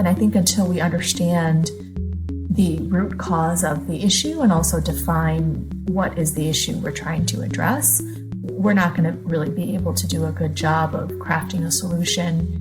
And I think until we understand the root cause of the issue and also define what is the issue we're trying to address, we're not going to really be able to do a good job of crafting a solution.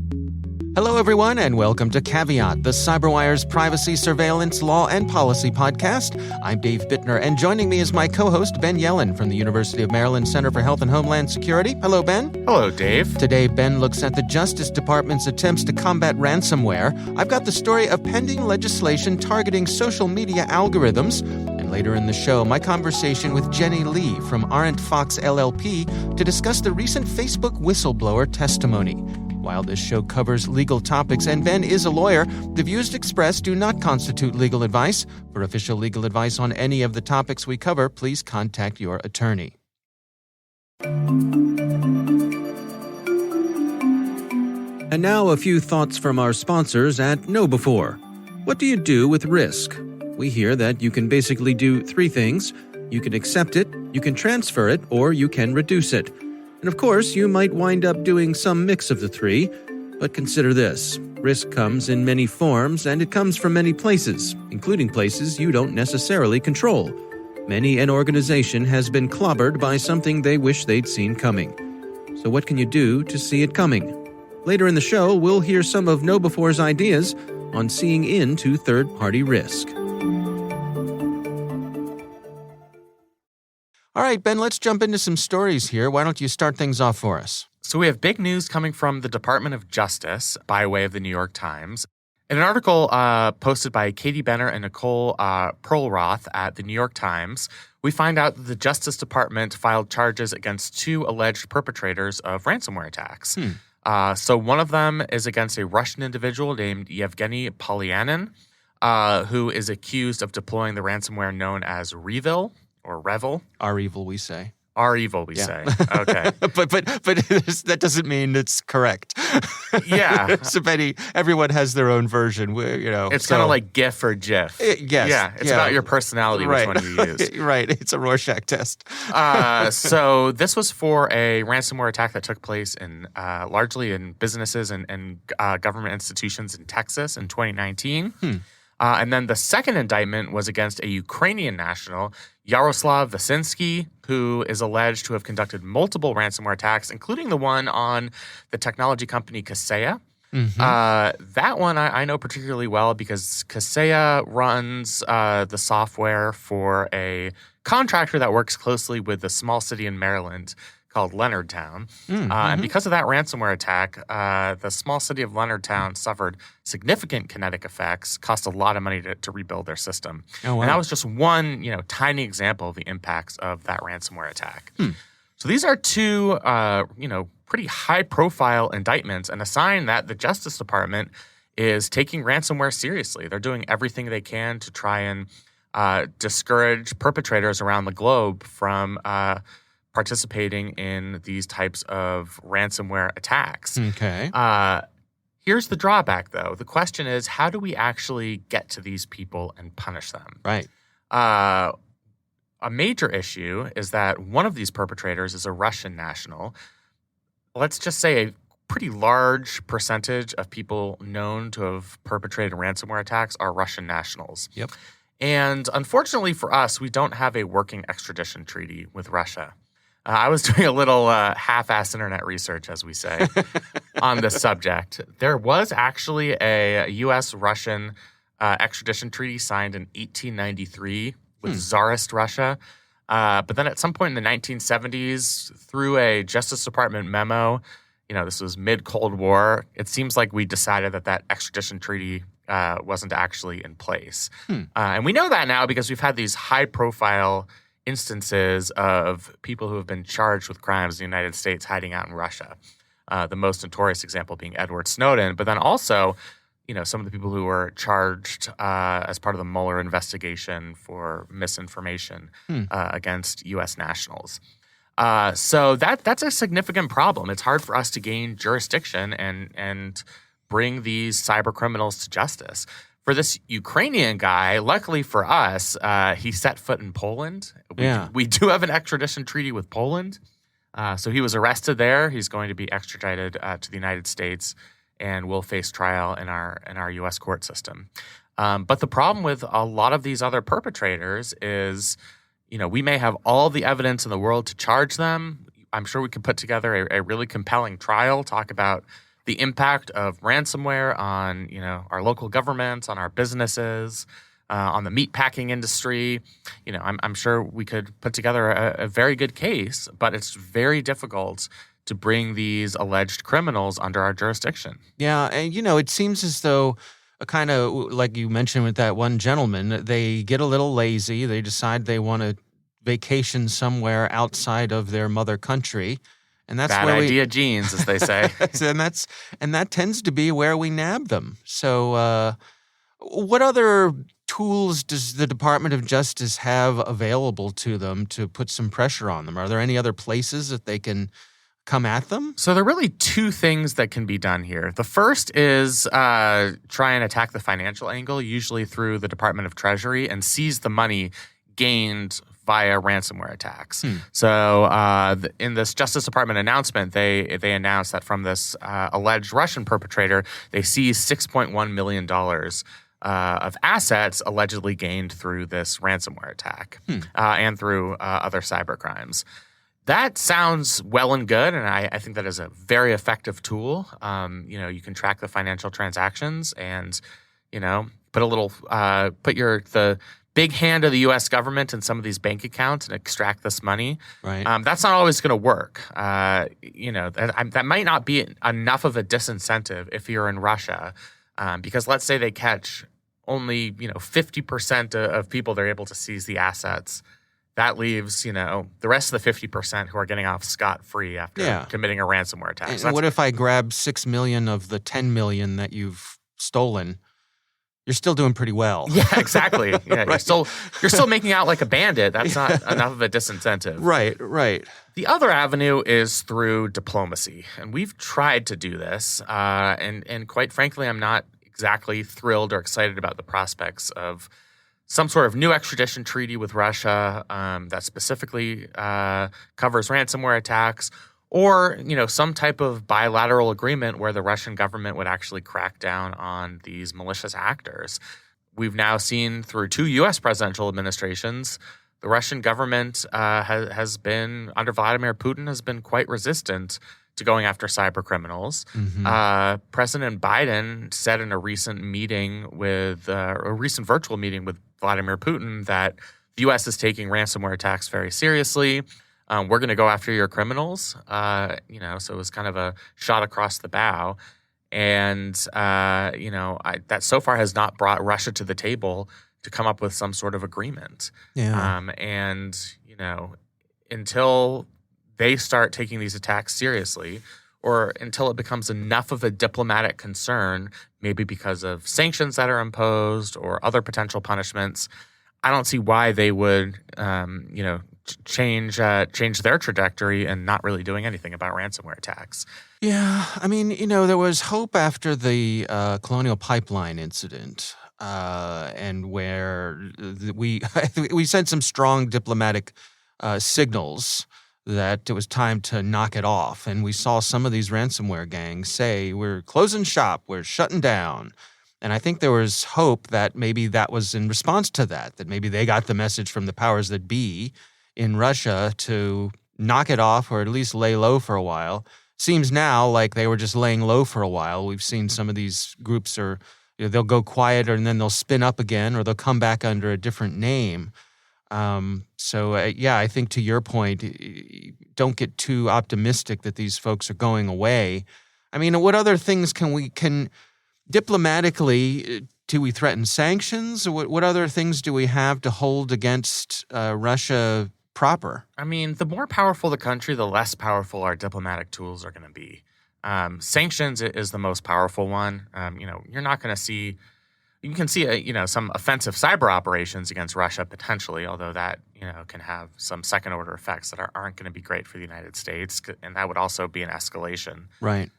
Hello, everyone, and welcome to Caveat, the CyberWire's privacy, surveillance, law, and policy podcast. I'm Dave Bittner, and joining me is my co-host, Ben Yellen from the University of Maryland Center for Health and Homeland Security. Hello, Ben. Hello, Dave. Today, Ben looks at the Justice Department's attempts to combat ransomware. I've got the story of pending legislation targeting social media algorithms. And later in the show, my conversation with Jenny Lee from Arendt Fox LLP to discuss the recent Facebook whistleblower testimony. While this show covers legal topics and Ben is a lawyer, the views expressed do not constitute legal advice. For official legal advice on any of the topics we cover, please contact your attorney. And now a few thoughts from our sponsors at KnowBe4. What do you do with risk? We hear that you can basically do three things. You can accept it, you can transfer it, or you can reduce it. And of course, you might wind up doing some mix of the three, but consider this. Risk comes in many forms, and it comes from many places, including places you don't necessarily control. Many an organization has been clobbered by something they wish they'd seen coming. So what can you do to see it coming? Later in the show, we'll hear some of KnowBe4's ideas on seeing into third-party risk. All right, Ben, let's jump into some stories here. Why don't you start things off for us? So we have big news coming from the Department of Justice by way of the New York Times. In an article posted by Katie Benner and Nicole Perlroth at the New York Times, we find out that the Justice Department filed charges against two alleged perpetrators of ransomware attacks. So one of them is against a Russian individual named Yevgeny Polyanin, who is accused of deploying the ransomware known as Revil. Or Revil. R-Evil, we say. R-Evil, we say. Okay. but that doesn't mean it's correct. Yeah. So everyone has their own version. It's kind of like GIF or GIF. Yes. Yeah. It's about your personality, which one you use. Right. It's a Rorschach test. So this was for a ransomware attack that took place in largely in businesses and government institutions in Texas in 2019. And then the second indictment was against a Ukrainian national, Yaroslav Vasinsky, who is alleged to have conducted multiple ransomware attacks, including the one on the technology company Kaseya. That one I know particularly well because Kaseya runs the software for a contractor that works closely with the small city in Maryland called Leonardtown. And because of that ransomware attack, the small city of Leonardtown suffered significant kinetic effects, cost a lot of money to rebuild their system. Oh, wow. And that was just one, tiny example of the impacts of that ransomware attack. So these are two, pretty high-profile indictments and a sign that the Justice Department is taking ransomware seriously. They're doing everything they can to try and discourage perpetrators around the globe from participating in these types of ransomware attacks. Okay. Here's the drawback, though. The question is, how do we actually get to these people and punish them? Right. A major issue is that one of these perpetrators is a Russian national. Let's just say a pretty large percentage of people known to have perpetrated ransomware attacks are Russian nationals. Yep. And unfortunately for us, we don't have a working extradition treaty with Russia. I was doing a little half-ass internet research, as we say, on this subject. There was actually a U.S.-Russian extradition treaty signed in 1893 with Tsarist Russia. But then at some point in the 1970s, through a Justice Department memo, this was mid-Cold War, it seems like we decided that extradition treaty wasn't actually in place. And we know that now because we've had these high-profile instances of people who have been charged with crimes in the United States hiding out in Russia. The most notorious example being Edward Snowden, but then also, some of the people who were charged as part of the Mueller investigation for misinformation against U.S. nationals. So that's a significant problem. It's hard for us to gain jurisdiction and bring these cyber criminals to justice. For this Ukrainian guy, luckily for us, he set foot in Poland. We do have an extradition treaty with Poland. So he was arrested there. He's going to be extradited to the United States and will face trial in our U.S. court system. But the problem with a lot of these other perpetrators is, we may have all the evidence in the world to charge them. I'm sure we could put together a really compelling trial, talk about the impact of ransomware on, our local governments, on our businesses, on the meatpacking industry. I'm sure we could put together a very good case, but it's very difficult to bring these alleged criminals under our jurisdiction. Yeah, and it seems as though kind of like you mentioned with that one gentleman, they get a little lazy. They decide they want to vacation somewhere outside of their mother country. And that's bad where idea genes, as they say. and that tends to be where we nab them. So what other tools does the Department of Justice have available to them to put some pressure on them? Are there any other places that they can come at them? So there are really two things that can be done here. The first is try and attack the financial angle, usually through the Department of Treasury, and seize the money gained via ransomware attacks. So in this Justice Department announcement, they announced that from this alleged Russian perpetrator, they seized $6.1 million of assets allegedly gained through this ransomware attack and through other cyber crimes. That sounds well and good, and I think that is a very effective tool. You can track the financial transactions and, put a little the big hand of the U.S. government in some of these bank accounts and extract this money. Right. That's not always going to work. That might not be enough of a disincentive if you're in Russia, because let's say they catch only 50% of people they're able to seize the assets. That leaves, the rest of the 50% who are getting off scot-free after committing a ransomware attack. And what if I grab 6 million of the 10 million that you've stolen? You're still doing pretty well. Yeah, exactly. Yeah, Right. You're still making out like a bandit. That's not enough of a disincentive. Right. The other avenue is through diplomacy, and we've tried to do this. And quite frankly, I'm not exactly thrilled or excited about the prospects of some sort of new extradition treaty with Russia that specifically covers ransomware attacks, or some type of bilateral agreement where the Russian government would actually crack down on these malicious actors. We've now seen through 2 U.S. presidential administrations, the Russian government has been, under Vladimir Putin, has been quite resistant to going after cyber criminals. President Biden said in a recent virtual meeting with Vladimir Putin that the U.S. is taking ransomware attacks very seriously. We're going to go after your criminals. So it was kind of a shot across the bow. And, that so far has not brought Russia to the table to come up with some sort of agreement. Yeah. Until they start taking these attacks seriously, or until it becomes enough of a diplomatic concern, maybe because of sanctions that are imposed or other potential punishments, I don't see why they would, change their trajectory and not really doing anything about ransomware attacks. Yeah. I mean, there was hope after the Colonial Pipeline incident, and where we sent some strong diplomatic signals that it was time to knock it off. And we saw some of these ransomware gangs say, we're closing shop, we're shutting down. And I think there was hope that maybe that was in response to that maybe they got the message from the powers that be in Russia to knock it off or at least lay low for a while. Seems now like they were just laying low for a while. We've seen some of these groups they'll go quieter and then they'll spin up again, or they'll come back under a different name. I think to your point, don't get too optimistic that these folks are going away. I mean, what other things can diplomatically, do we threaten sanctions? What other things do we have to hold against Russia proper? I mean, the more powerful the country, the less powerful our diplomatic tools are going to be. Sanctions is the most powerful one. You're not going to see. You can see, some offensive cyber operations against Russia potentially, although that, can have some second-order effects that aren't going to be great for the United States, and that would also be an escalation. Right.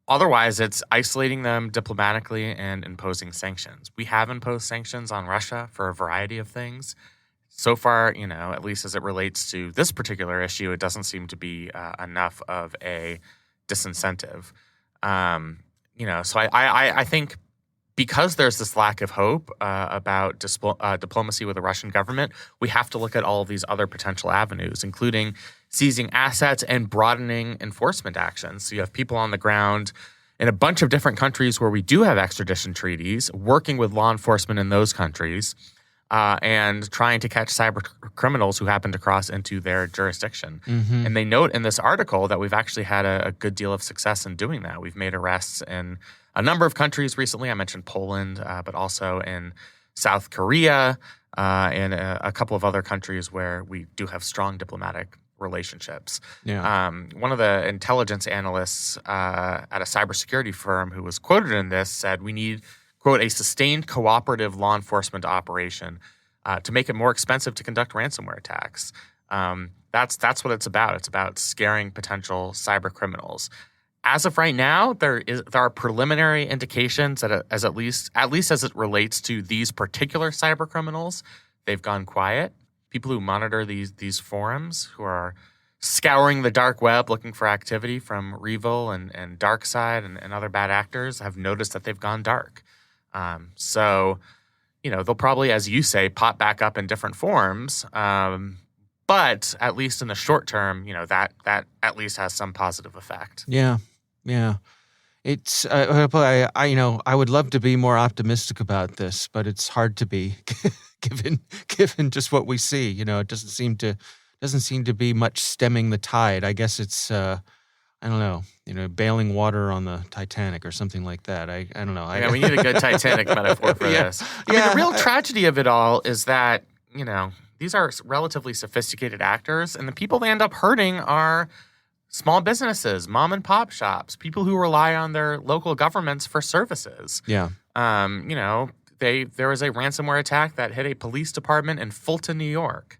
Otherwise, it's isolating them diplomatically and imposing sanctions. We have imposed sanctions on Russia for a variety of things. So far, at least as it relates to this particular issue, it doesn't seem to be enough of a disincentive. So I think because there's this lack of hope about diplomacy with the Russian government, we have to look at all of these other potential avenues, including seizing assets and broadening enforcement actions. So you have people on the ground in a bunch of different countries where we do have extradition treaties, working with law enforcement in those countries and trying to catch cyber criminals who happen to cross into their jurisdiction. Mm-hmm. And they note in this article that we've actually had a good deal of success in doing that. We've made arrests in a number of countries recently. I mentioned Poland, but also in South Korea and a couple of other countries where we do have strong diplomatic relationships. Yeah. One of the intelligence analysts at a cybersecurity firm who was quoted in this said, we need, quote, a sustained cooperative law enforcement operation to make it more expensive to conduct ransomware attacks. That's what it's about. It's about scaring potential cyber criminals. As of right now, there are preliminary indications that at least as it relates to these particular cyber criminals, they've gone quiet. People who monitor these forums, who are scouring the dark web looking for activity from Revil and DarkSide and other bad actors, have noticed that they've gone dark. So, they'll probably, as you say, pop back up in different forms. But at least in the short term, that at least has some positive effect. Yeah. It's I would love to be more optimistic about this, but it's hard to be given just what we see. It doesn't seem to be much stemming the tide. I guess it's I don't know, bailing water on the Titanic or something like that. I don't know. We need a good Titanic metaphor for this. I mean, the real tragedy of it all is that, these are relatively sophisticated actors, and the people they end up hurting are small businesses, mom and pop shops, people who rely on their local governments for services. Yeah. There was a ransomware attack that hit a police department in Fulton, New York.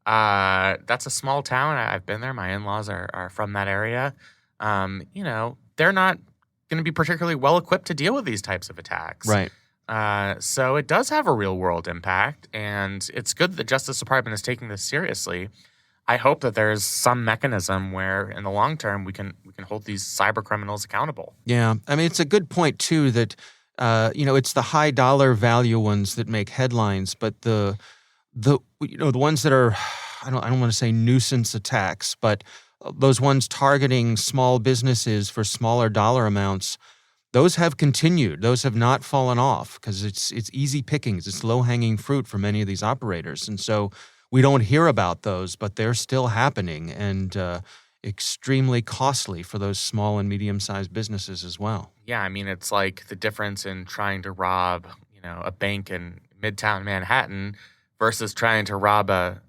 That's a small town. I've been there. My in-laws are from that area. They're not going to be particularly well equipped to deal with these types of attacks. Right. So it does have a real world impact, and it's good that the Justice Department is taking this seriously. I hope that there's some mechanism where, in the long term, we can hold these cyber criminals accountable. Yeah, I mean, it's a good point too that it's the high dollar value ones that make headlines, but the ones that are I don't want to say nuisance attacks, but those ones targeting small businesses for smaller dollar amounts, those have continued. Those have not fallen off because it's easy pickings. It's low hanging fruit for many of these operators, and so we don't hear about those, but they're still happening and extremely costly for those small and medium-sized businesses as well. Yeah, I mean, it's like the difference in trying to rob, a bank in Midtown Manhattan versus trying to rob a,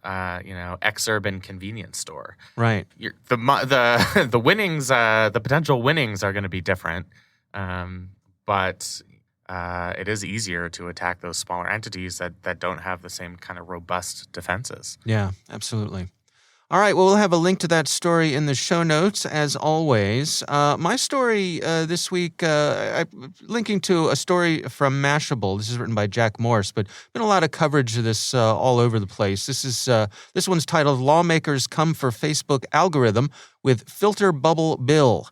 ex-urban convenience store. Right. The winnings, the potential winnings are going to be different, but it is easier to attack those smaller entities that don't have the same kind of robust defenses. Yeah, absolutely. All right, well, we'll have a link to that story in the show notes, as always. My story this week, I'm linking to a story from Mashable. This is written by Jack Morse, but been a lot of coverage of this all over the place. This one's titled, Lawmakers Come for Facebook Algorithm with Filter Bubble Bill.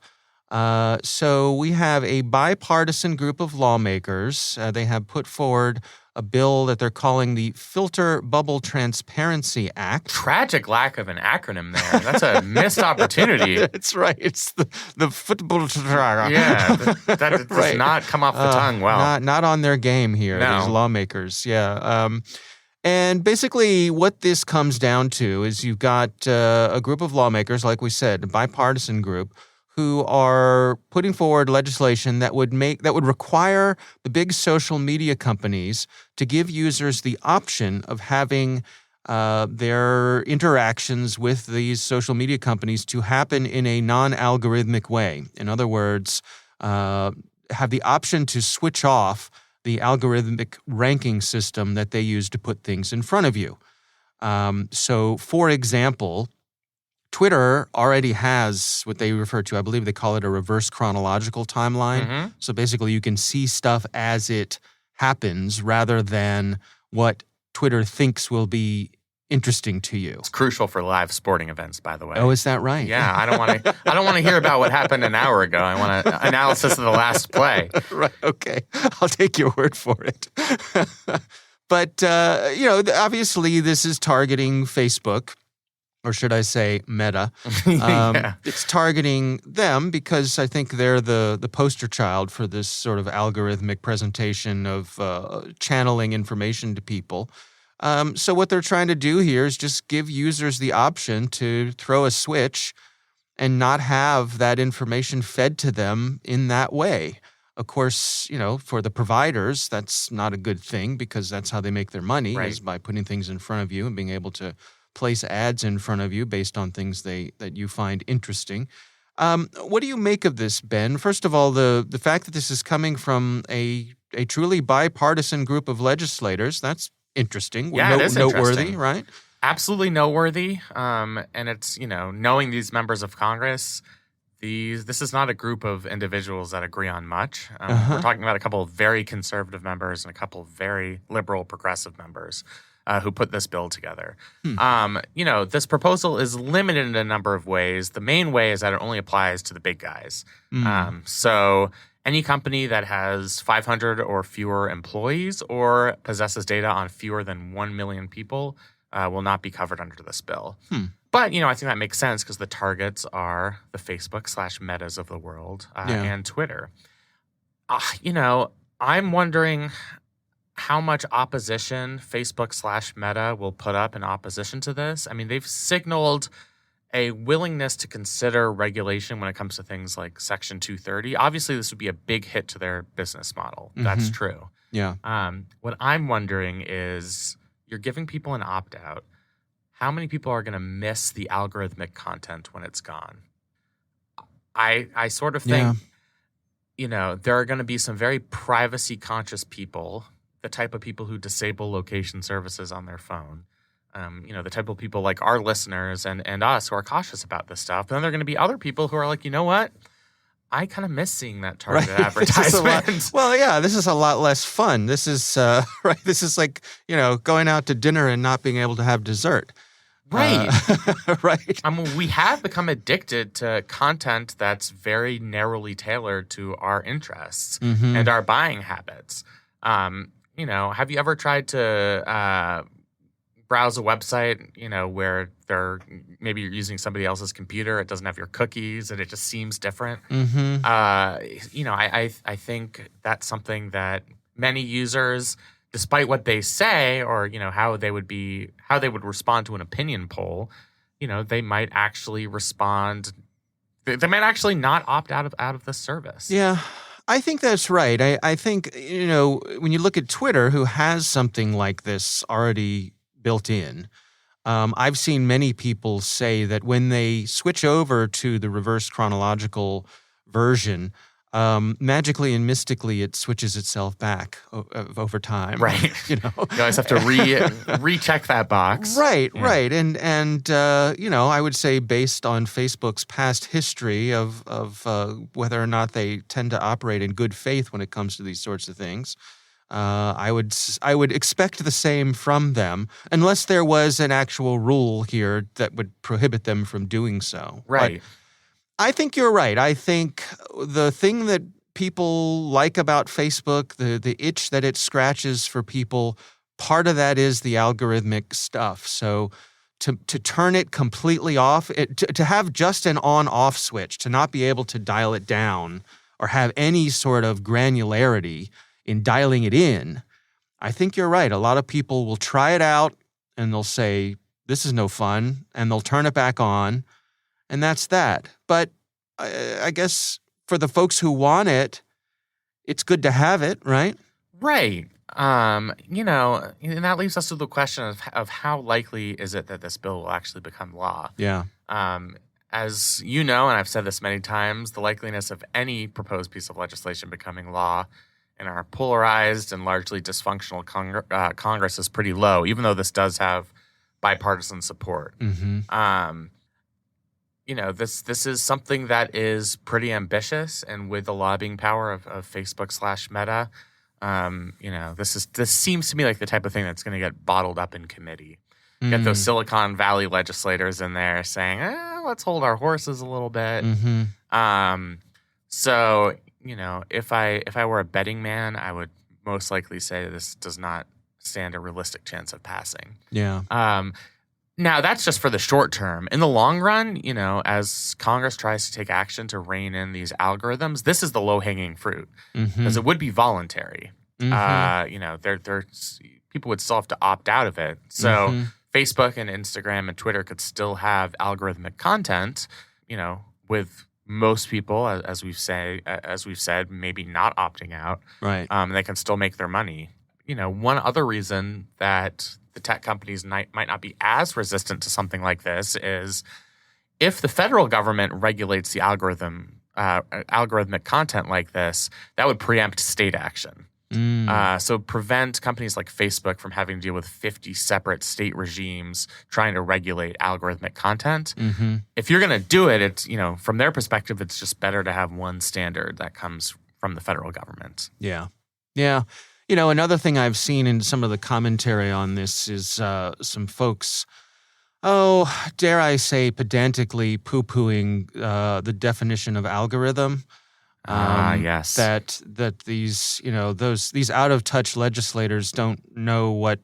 So we have a bipartisan group of lawmakers. They have put forward a bill that they're calling the Filter Bubble Transparency Act. Tragic lack of an acronym there. That's a missed opportunity. That's right. It's the football. Yeah, that does not come off the tongue well. Not on their game here, these lawmakers. Yeah. And basically what this comes down to is you've got a group of lawmakers, like we said, a bipartisan group, who are putting forward legislation that would require the big social media companies to give users the option of having their interactions with these social media companies to happen in a non-algorithmic way. In other words, have the option to switch off the algorithmic ranking system that they use to put things in front of you. So, for example, Twitter already has what they refer to, I believe they call it a reverse chronological timeline. Mm-hmm. So basically you can see stuff as it happens rather than what Twitter thinks will be interesting to you? It's crucial for live sporting events, by the way. Oh, is that right? Yeah, I don't want to hear about what happened an hour ago. I want an analysis of the last play. Right. Okay. I'll take your word for it. But, obviously this is targeting Facebook, or should I say Meta. Yeah. It's targeting them because I think they're the poster child for this sort of algorithmic presentation of channeling information to people. So what they're trying to do here is just give users the option to throw a switch and not have that information fed to them in that way. Of course, for the providers, that's not a good thing because that's how they make their money, Right. is by putting things in front of you and being able to place ads in front of you based on things that you find interesting. What do you make of this, Ben? First of all, the fact that this is coming from a truly bipartisan group of legislators, that's interesting. Yeah, it is noteworthy, interesting. right? Absolutely noteworthy. And it's, knowing these members of Congress, this is not a group of individuals that agree on much. We're talking about a couple of very conservative members and a couple of very liberal progressive members who put this bill together. This proposal is limited in a number of ways. The main way is that it only applies to the big guys. So any company that has 500 or fewer employees or possesses data on fewer than 1 million people will not be covered under this bill. But, I think that makes sense because the targets are the Facebook/Metas of the world and Twitter. I'm wondering how much opposition Facebook/Meta will put up in opposition to this. I mean, they've signaled a willingness to consider regulation when it comes to things like Section 230. Obviously, this would be a big hit to their business model. That's true. Yeah. What I'm wondering is you're giving people an opt-out. How many people are going to miss the algorithmic content when it's gone? I sort of think, there are going to be some very privacy-conscious people, the type of people who disable location services on their phone. The type of people like our listeners and us who are cautious about this stuff. But then there are going to be other people who are like, you know what? I kind of miss seeing that targeted advertisement. This is a lot less fun. This is right. This is like going out to dinner and not being able to have dessert. Right. Right. I mean, we have become addicted to content that's very narrowly tailored to our interests and our buying habits. Have you ever tried to browse a website, where maybe you're using somebody else's computer, it doesn't have your cookies, and it just seems different? I think that's something that many users, despite what they say or how they would respond to an opinion poll, they might actually respond. They might actually not opt out of this service. Yeah. I think that's right. I think, when you look at Twitter, who has something like this already built in, I've seen many people say that when they switch over to the reverse chronological version, magically and mystically, it switches itself back over time. Right. You always have to recheck that box. Right, yeah. Right. And I would say based on Facebook's past history of whether or not they tend to operate in good faith when it comes to these sorts of things, I would expect the same from them, unless there was an actual rule here that would prohibit them from doing so. Right. But I think you're right. I think the thing that people like about Facebook, the itch that it scratches for people, part of that is the algorithmic stuff. So to turn it completely off, to have just an on-off switch, to not be able to dial it down or have any sort of granularity in dialing it in, I think you're right. A lot of people will try it out and they'll say, this is no fun, and they'll turn it back on, and that's that. But I guess for the folks who want it, it's good to have it, right? Right. And that leaves us to the question of how likely is it that this bill will actually become law? Yeah. As you know, and I've said this many times, the likeliness of any proposed piece of legislation becoming law in our polarized and largely dysfunctional Congress is pretty low, even though this does have bipartisan support. This is something that is pretty ambitious, and with the lobbying power of Facebook/Meta, this seems to me like the type of thing that's going to get bottled up in committee. get those Silicon Valley legislators in there saying, let's hold our horses a little bit. So, if I were a betting man, I would most likely say this does not stand a realistic chance of passing. Yeah. Now, that's just for the short term. In the long run, as Congress tries to take action to rein in these algorithms, this is the low-hanging fruit because it would be voluntary. People would still have to opt out of it. So Facebook and Instagram and Twitter could still have algorithmic content, with most people, as we've said, maybe not opting out. Right. They can still make their money. One other reason that the tech companies might not be as resistant to something like this is if the federal government regulates the algorithmic content like this, that would preempt state action. So prevent companies like Facebook from having to deal with 50 separate state regimes trying to regulate algorithmic content. If you're going to do it, it's, from their perspective, it's just better to have one standard that comes from the federal government. Yeah. Yeah. Another thing I've seen in some of the commentary on this is some folks, dare I say, pedantically poo-pooing the definition of algorithm. Yes. That these, these out-of-touch legislators don't know what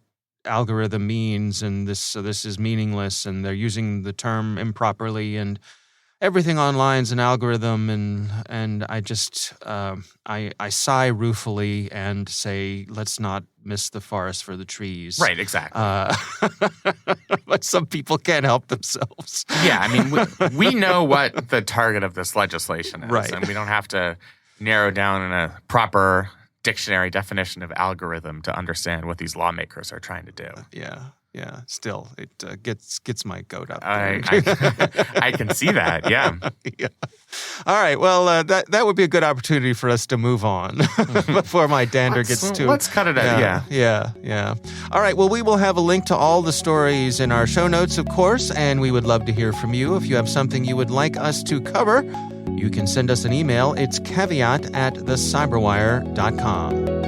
algorithm means, and this is meaningless, and they're using the term improperly, and everything online is an algorithm, and I just I sigh ruefully and say, let's not miss the forest for the trees. Right, exactly. But some people can't help themselves. Yeah, I mean, we know what the target of this legislation is, right, and we don't have to narrow down in a proper dictionary definition of algorithm to understand what these lawmakers are trying to do. Yeah. Still, it gets my goat up. I can see that. Yeah. Yeah. All right. Well, that would be a good opportunity for us to move on before my dander gets too. Let's cut it out. Yeah. All right. Well, we will have a link to all the stories in our show notes, of course, and we would love to hear from you. If you have something you would like us to cover, you can send us an email. It's caveat@thecyberwire.com.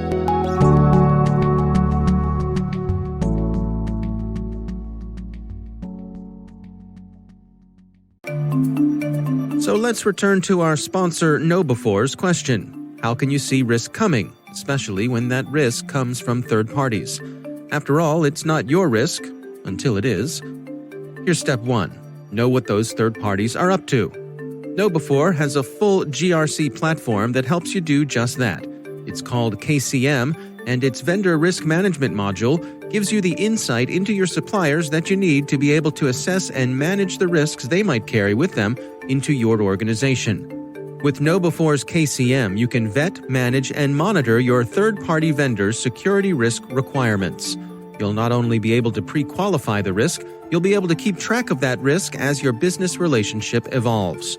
So let's return to our sponsor KnowBefore's question. How can you see risk coming, especially when that risk comes from third parties? After all, it's not your risk until it is. Here's step 1. Know what those third parties are up to. KnowBefore has a full GRC platform that helps you do just that. It's called KCM, and its vendor risk management module gives you the insight into your suppliers that you need to be able to assess and manage the risks they might carry with them into your organization. With KnowBefore's KCM, you can vet, manage, and monitor your third-party vendors' security risk requirements. You'll not only be able to pre-qualify the risk, you'll be able to keep track of that risk as your business relationship evolves.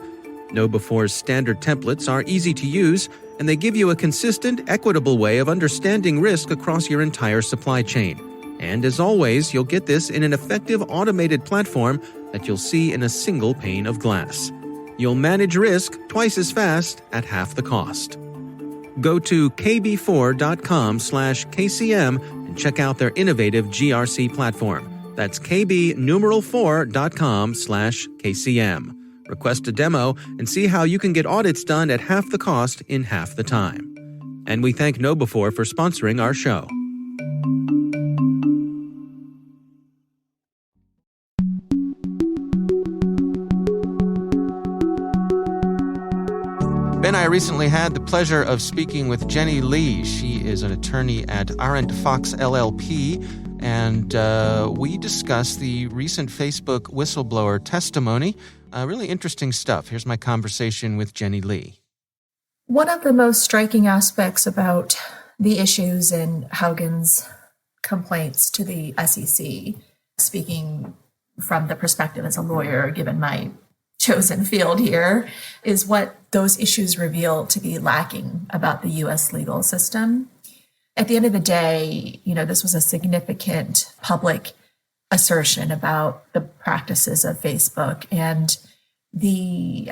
KnowBefore's standard templates are easy to use, and they give you a consistent, equitable way of understanding risk across your entire supply chain. And as always, you'll get this in an effective automated platform that you'll see in a single pane of glass. You'll manage risk twice as fast at half the cost. Go to kb4.com/KCM and check out their innovative GRC platform. That's kb4.com/KCM. Request a demo and see how you can get audits done at half the cost in half the time. And we thank KnowBefore for sponsoring our show. Ben, I recently had the pleasure of speaking with Jenny Lee. She is an attorney at Arendt Fox LLP, and we discussed the recent Facebook whistleblower testimony. Really interesting stuff. Here's my conversation with Jenny Lee. One of the most striking aspects about the issues in Haugen's complaints to the SEC, speaking from the perspective as a lawyer, given my chosen field here, is what those issues reveal to be lacking about the U.S. legal system. At the end of the day, this was a significant public assertion about the practices of Facebook, and the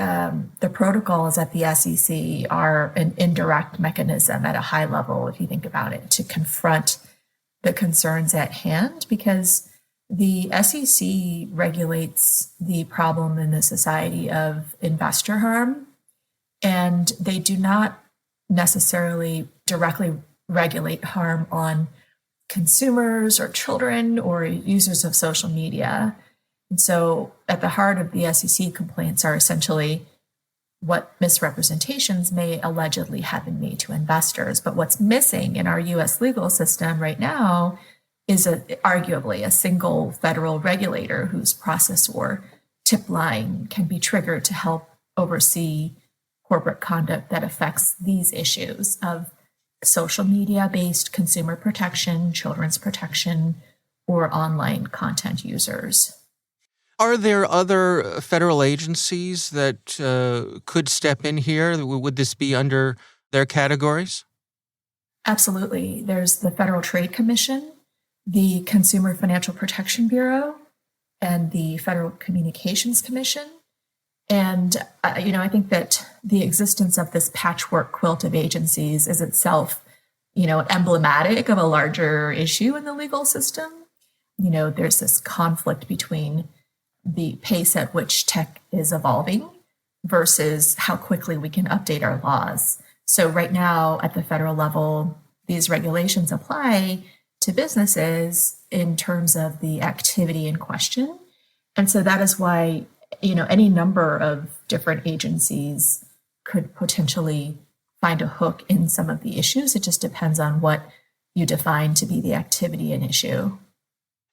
protocols at the SEC are an indirect mechanism at a high level, if you think about it, to confront the concerns at hand, because The SEC regulates the problem in the society of investor harm, and they do not necessarily directly regulate harm on consumers or children or users of social media. And so at the heart of the SEC complaints are essentially what misrepresentations may allegedly have been made to investors. But what's missing in our US legal system right now is arguably a single federal regulator whose process or tip line can be triggered to help oversee corporate conduct that affects these issues of social media-based consumer protection, children's protection, or online content users. Are there other federal agencies that could step in here? Would this be under their categories? Absolutely. There's the Federal Trade Commission, the Consumer Financial Protection Bureau, and the Federal Communications Commission. And, I think that the existence of this patchwork quilt of agencies is itself, emblematic of a larger issue in the legal system. There's this conflict between the pace at which tech is evolving versus how quickly we can update our laws. So right now at the federal level, these regulations apply to businesses in terms of the activity in question. And so that is why, any number of different agencies could potentially find a hook in some of the issues. It just depends on what you define to be the activity and issue.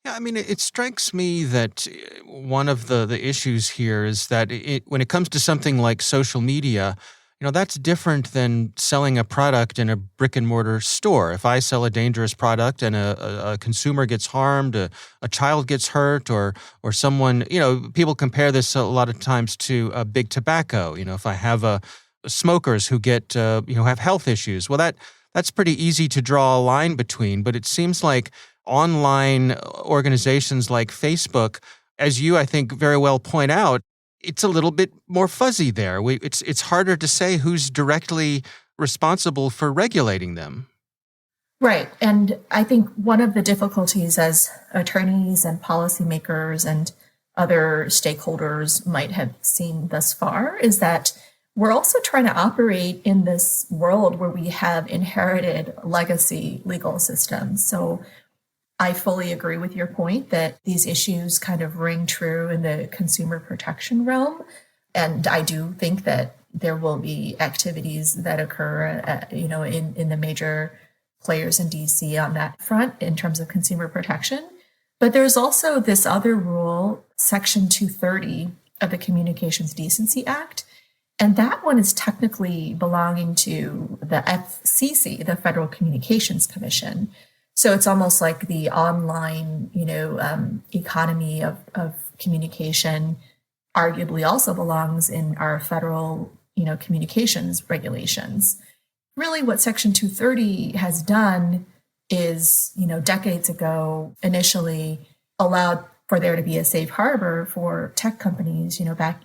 Yeah, it strikes me that one of the issues here is that when it comes to something like social media, that's different than selling a product in a brick and mortar store. If I sell a dangerous product and a consumer gets harmed, a child gets hurt, or someone, people compare this a lot of times to big tobacco. If I have smokers who get, have health issues, well, that's pretty easy to draw a line between. But it seems like online organizations like Facebook, as you, I think, very well point out, it's a little bit more fuzzy there. It's harder to say who's directly responsible for regulating them. Right. And I think one of the difficulties as attorneys and policymakers and other stakeholders might have seen thus far is that we're also trying to operate in this world where we have inherited legacy legal systems. So I fully agree with your point that these issues kind of ring true in the consumer protection realm. And I do think that there will be activities that occur, in the major players in DC on that front in terms of consumer protection. But there's also this other rule, Section 230 of the Communications Decency Act. And that one is technically belonging to the FCC, the Federal Communications Commission. So it's almost like the online, economy of communication arguably also belongs in our federal, communications regulations. Really what Section 230 has done is, decades ago, initially allowed for there to be a safe harbor for tech companies. Back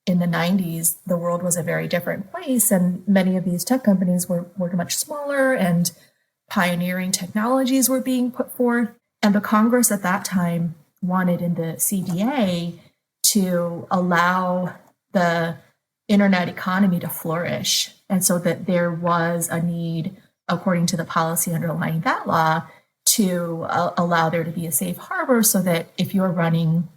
in the 90s, the world was a very different place, and many of these tech companies were much smaller, and pioneering technologies were being put forth. And the Congress at that time wanted in the CDA to allow the internet economy to flourish. And so that there was a need, according to the policy underlying that law, to allow there to be a safe harbor so that if you're running,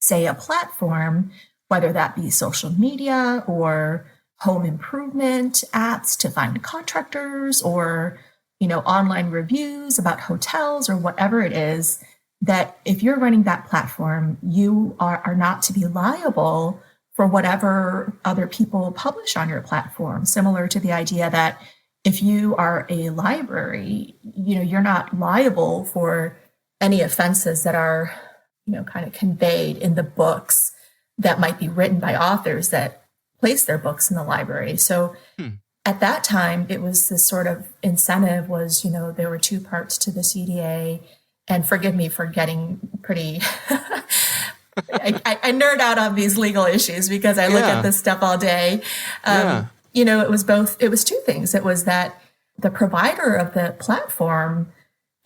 say, a platform, whether that be social media or home improvement apps to find contractors or online reviews about hotels or whatever it is, that if you're running that platform, you are not to be liable for whatever other people publish on your platform. Similar to the idea that if you are a library, you're not liable for any offenses that are, kind of conveyed in the books that might be written by authors that place their books in the library. So at that time, it was this sort of incentive was, there were two parts to the CDA. And forgive me for getting pretty, I nerd out on these legal issues because I look at this stuff all day. It was two things. It was that the provider of the platform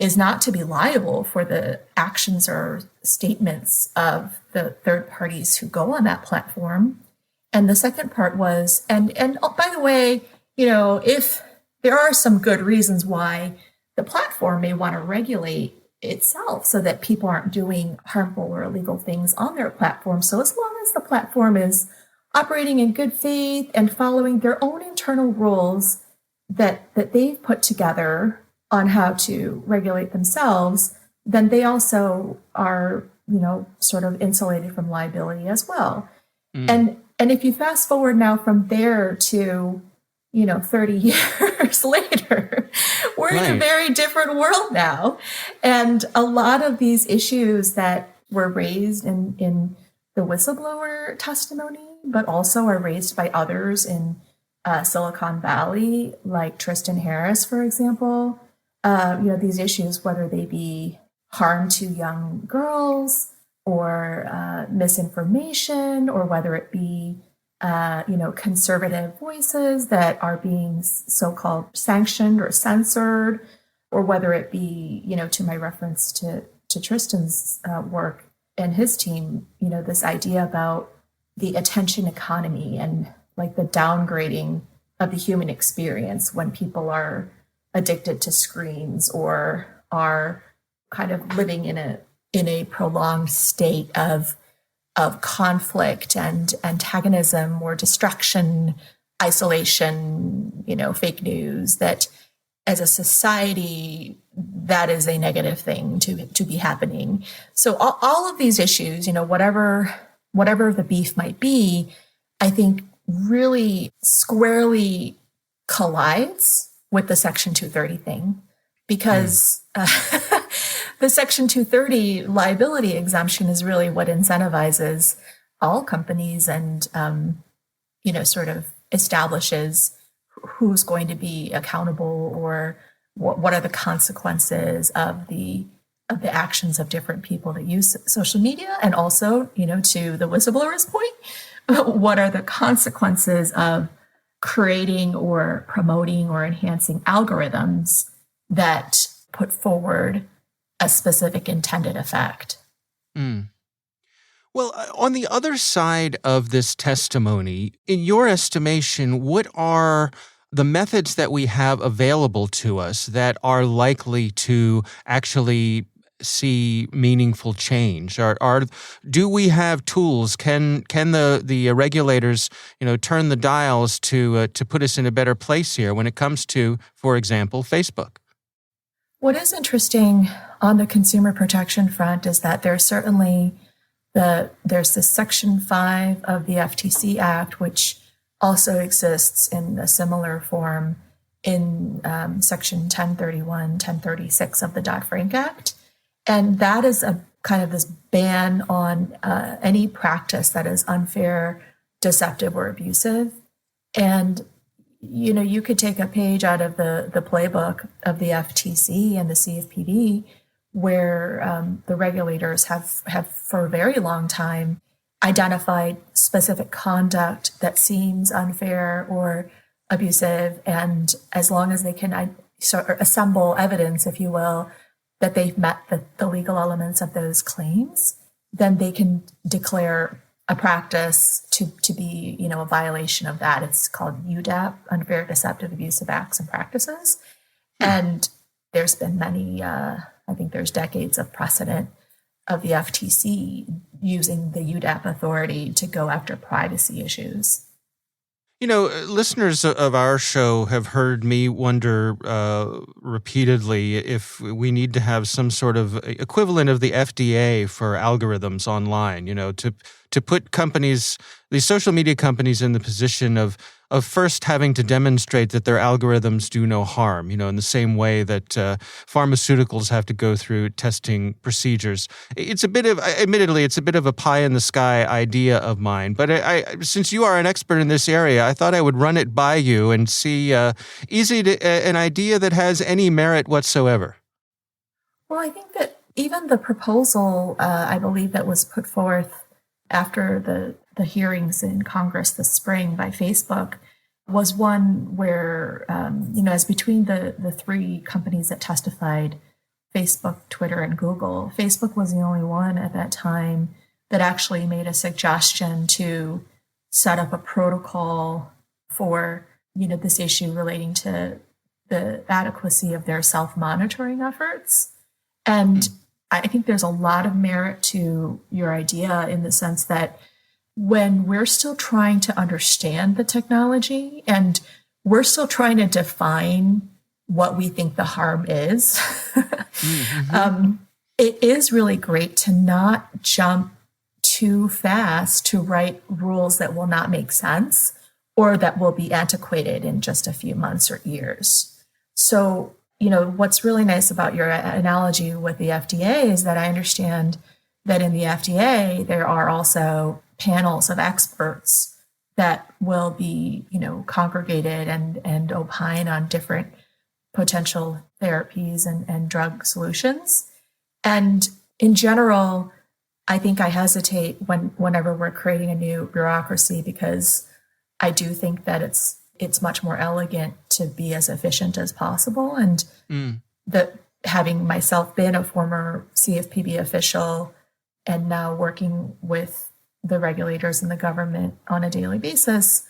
is not to be liable for the actions or statements of the third parties who go on that platform. And the second part was, and oh, by the way, if there are some good reasons why the platform may want to regulate itself so that people aren't doing harmful or illegal things on their platform. So as long as the platform is operating in good faith and following their own internal rules that they've put together on how to regulate themselves, then they also are, sort of insulated from liability as well. And if you fast forward now from there to, 30 years later, we're in a very different world now. And a lot of these issues that were raised in the whistleblower testimony, but also are raised by others in Silicon Valley, like Tristan Harris, for example, these issues, whether they be harm to young girls or misinformation, or whether it be conservative voices that are being so-called sanctioned or censored, or whether it be, to my reference to Tristan's work and his team, this idea about the attention economy and like the downgrading of the human experience when people are addicted to screens or are kind of living in a prolonged state of conflict and antagonism or distraction, isolation, fake news, that as a society, that is a negative thing to be happening. So all of these issues, whatever the beef might be, I think really squarely collides with the Section 230 thing, because the Section 230 liability exemption is really what incentivizes all companies and, sort of establishes who's going to be accountable or what are the consequences of the actions of different people that use social media. And also, to the whistleblower's point, what are the consequences of creating or promoting or enhancing algorithms that put forward a specific intended effect. Well, on the other side of this testimony, in your estimation, what are the methods that we have available to us that are likely to actually see meaningful change? Do we have tools? Can the regulators, turn the dials to put us in a better place here when it comes to, for example, Facebook? What is interesting on the consumer protection front is that there's certainly there's the Section 5 of the FTC Act, which also exists in a similar form in Section 1031, 1036 of the Dodd-Frank Act. And that is a kind of this ban on any practice that is unfair, deceptive, or abusive. And, you could take a page out of the playbook of the FTC and the CFPB, where the regulators have for a very long time identified specific conduct that seems unfair or abusive. And as long as they can assemble evidence, if you will, that they've met the legal elements of those claims, then they can declare a practice to be, a violation of that. It's called UDAP, Unfair, Deceptive, Abusive Acts and Practices. And there's been many, I think there's decades of precedent of the FTC using the UDAP authority to go after privacy issues. Listeners of our show have heard me wonder repeatedly if we need to have some sort of equivalent of the FDA for algorithms online, to put companies, these social media companies, in the position of first having to demonstrate that their algorithms do no harm, in the same way that pharmaceuticals have to go through testing procedures. Admittedly, it's a bit of a pie in the sky idea of mine, but since you are an expert in this area, I thought I would run it by you and see an idea that has any merit whatsoever. Well, I think that even the proposal, I believe, that was put forth after the hearings in Congress this spring by Facebook was one where, as between the three companies that testified, Facebook, Twitter, and Google. Facebook was the only one at that time that actually made a suggestion to set up a protocol for, this issue relating to the adequacy of their self-monitoring efforts. And I think there's a lot of merit to your idea in the sense that when we're still trying to understand the technology and we're still trying to define what we think the harm is, it is really great to not jump too fast to write rules that will not make sense or that will be antiquated in just a few months or years. So, what's really nice about your analogy with the FDA is that I understand that in the FDA, there are also panels of experts that will be, congregated and opine on different potential therapies and drug solutions. And in general, I think I hesitate whenever we're creating a new bureaucracy because I do think that it's much more elegant to be as efficient as possible. And that having myself been a former CFPB official and now working with the regulators and the government on a daily basis,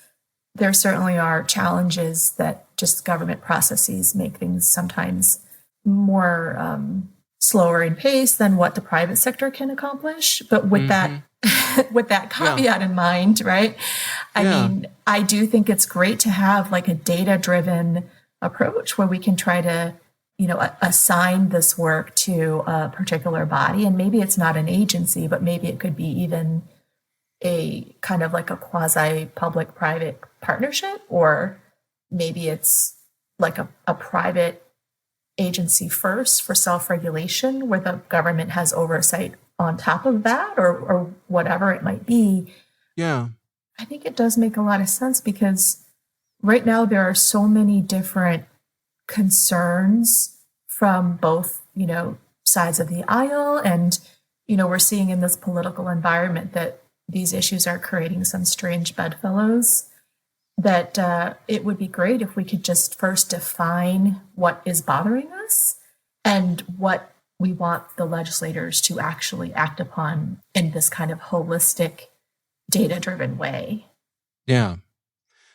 there certainly are challenges that just government processes make things sometimes more slower in pace than what the private sector can accomplish. But with that with that caveat in mind, right? I mean, I do think it's great to have like a data-driven approach where we can try to, assign this work to a particular body. And maybe it's not an agency, but maybe it could be even a kind of like a quasi-public-private partnership, or maybe it's like a private agency first for self-regulation where the government has oversight on top of that, or whatever it might be. Yeah. I think it does make a lot of sense because right now there are so many different concerns from both, sides of the aisle. And, we're seeing in this political environment that these issues are creating some strange bedfellows, that it would be great if we could just first define what is bothering us and what we want the legislators to actually act upon in this kind of holistic, data-driven way. Yeah.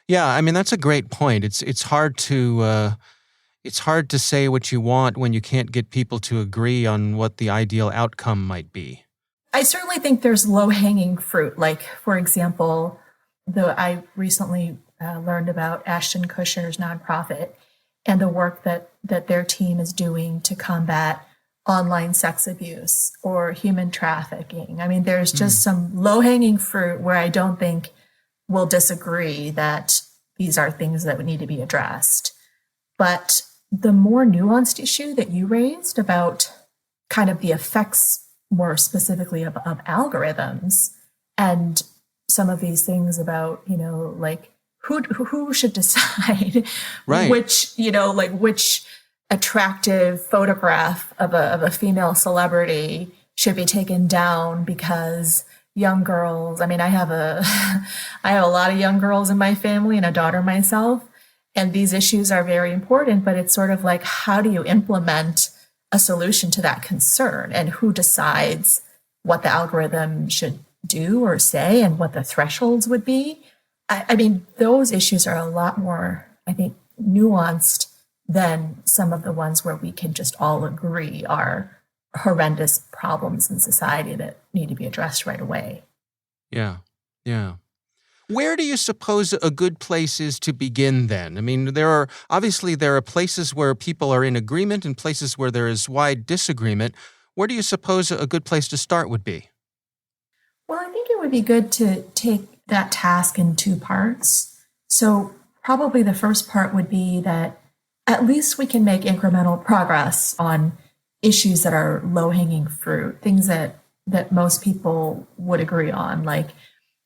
Yeah, I mean, that's a great point. It's hard to say what you want when you can't get people to agree on what the ideal outcome might be. I certainly think there's low-hanging fruit. Like, for example, I recently learned about Ashton Kutcher's nonprofit and the work that their team is doing to combat online sex abuse or human trafficking. I mean, there's just some low-hanging fruit where I don't think we'll disagree that these are things that would need to be addressed. But the more nuanced issue that you raised about kind of the effects more specifically of algorithms and some of these things about, like who should decide which, which attractive photograph of a female celebrity should be taken down because young girls, I mean, I have a lot of young girls in my family and a daughter myself, and these issues are very important, but it's sort of like, how do you implement a solution to that concern, and who decides what the algorithm should do or say and what the thresholds would be? I mean, those issues are a lot more, I think, nuanced than some of the ones where we can just all agree are horrendous problems in society that need to be addressed right away. Yeah, yeah. Where do you suppose a good place is to begin then? I mean, there are places where people are in agreement and places where there is wide disagreement. Where do you suppose a good place to start would be? Well, I think it would be good to take that task in two parts. So probably the first part would be that at least we can make incremental progress on issues that are low-hanging fruit, things that most people would agree on, like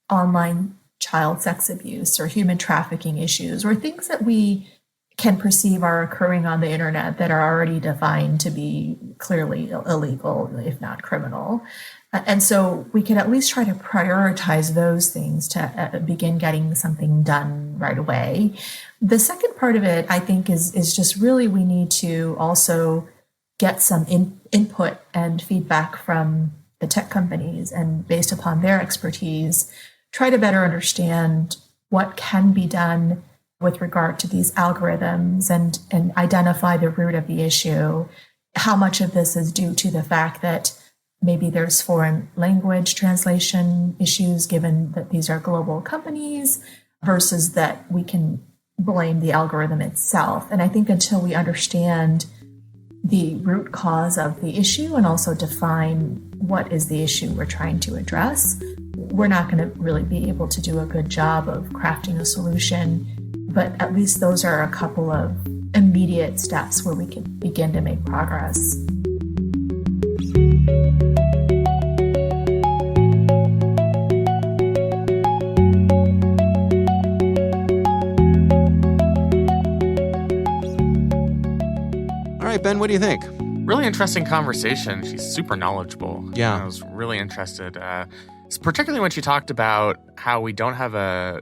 online child sex abuse or human trafficking issues, or things that we can perceive are occurring on the internet that are already defined to be clearly illegal, if not criminal. And so we can at least try to prioritize those things to begin getting something done right away. The second part of it, I think, is just really we need to also get some input and feedback from the tech companies, and based upon their expertise, try to better understand what can be done with regard to these algorithms and identify the root of the issue. How much of this is due to the fact that maybe there's foreign language translation issues, given that these are global companies, versus that we can blame the algorithm itself. And I think until we understand the root cause of the issue and also define what is the issue we're trying to address, we're not going to really be able to do a good job of crafting a solution. But at least those are a couple of immediate steps where we can begin to make progress. All right, Ben, what do you think? Really interesting conversation. She's super knowledgeable. Yeah. I was really interested, particularly when she talked about how we don't have a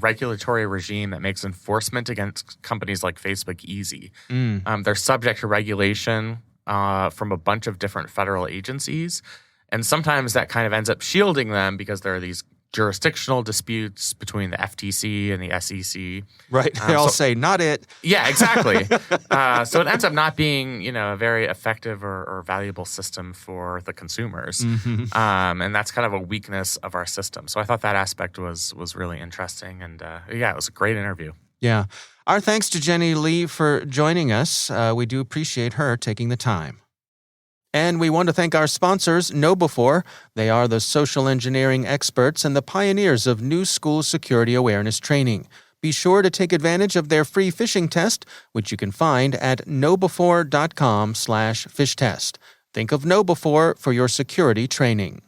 regulatory regime that makes enforcement against companies like Facebook easy. They're subject to regulation from a bunch of different federal agencies. And sometimes that kind of ends up shielding them because there are these jurisdictional disputes between the FTC and the SEC. Right. They all say, not it. Yeah, exactly. So it ends up not being, a very effective or valuable system for the consumers. And that's kind of a weakness of our system. So I thought that aspect was really interesting. And it was a great interview. Yeah. Our thanks to Jenny Lee for joining us. We do appreciate her taking the time. And we want to thank our sponsors, KnowBe4. They are the social engineering experts and the pioneers of new school security awareness training. Be sure to take advantage of their free phishing test, which you can find at knowbe4.com/fishtest. Think of KnowBe4 for your security training.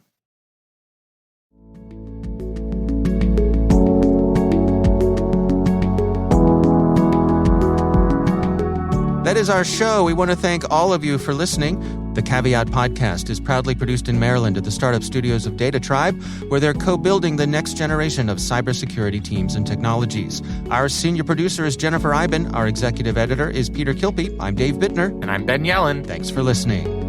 That is our show. We want to thank all of you for listening. The Caveat podcast is proudly produced in Maryland at the startup studios of Data Tribe, where they're co-building the next generation of cybersecurity teams and technologies. Our senior producer is Jennifer Iben. Our executive editor is Peter Kilpe. I'm Dave Bittner. And I'm Ben Yellen. Thanks for listening.